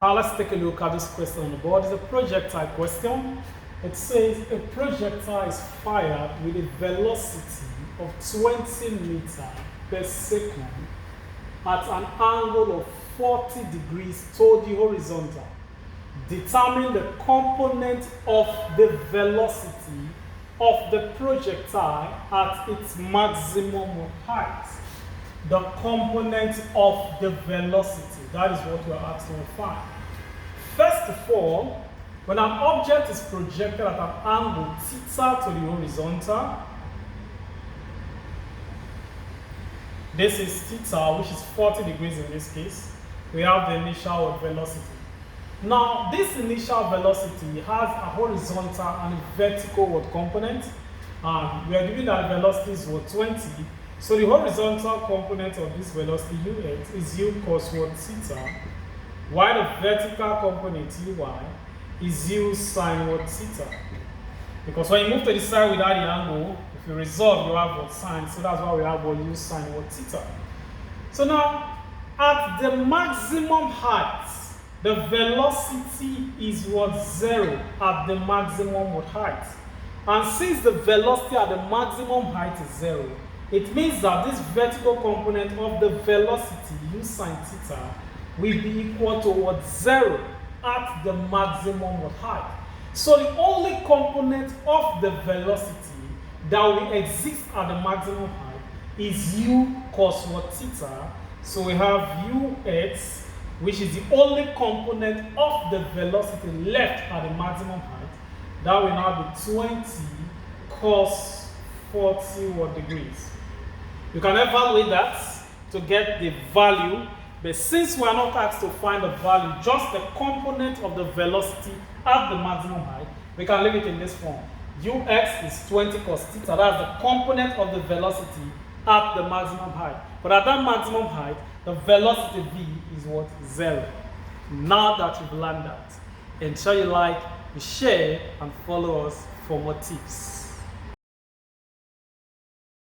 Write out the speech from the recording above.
Now let's take a look at this question on the board. It's a projectile question. It says a projectile is fired with a velocity of 20 meters per second at an angle of 40 degrees to the horizontal. Determine the component of the velocity of the projectile at its maximum height. The component of the velocity, that is what we're asked to find. First of all, when an object is projected at an angle theta to the horizontal, this is theta, which is 40 degrees in this case, we have the initial velocity. Now, this initial velocity has a horizontal and a vertical component, and we are given that the velocity is 20. So the horizontal component of this velocity ux is u cos theta, while the vertical component uy is u sin theta. Because when you move to the side without the angle, if you resolve, you have sine, so that's why we have u sin theta. So now, at the maximum height, the velocity is 0 at the maximum height. And since the velocity at the maximum height is 0, it means that this vertical component of the velocity u sin theta will be equal to 0 at the maximum height. So the only component of the velocity that will exist at the maximum height is u cos theta. So we have ux, which is the only component of the velocity left at the maximum height. That will now be 20 cos 40 degrees. You can evaluate that to get the value, but since we are not asked to find the value, just the component of the velocity at the maximum height, we can leave it in this form. Ux is 20 cos theta, that's the component of the velocity at the maximum height. But at that maximum height, the velocity v is 0. Now that you've learned that, ensure you like, you share, and follow us for more tips.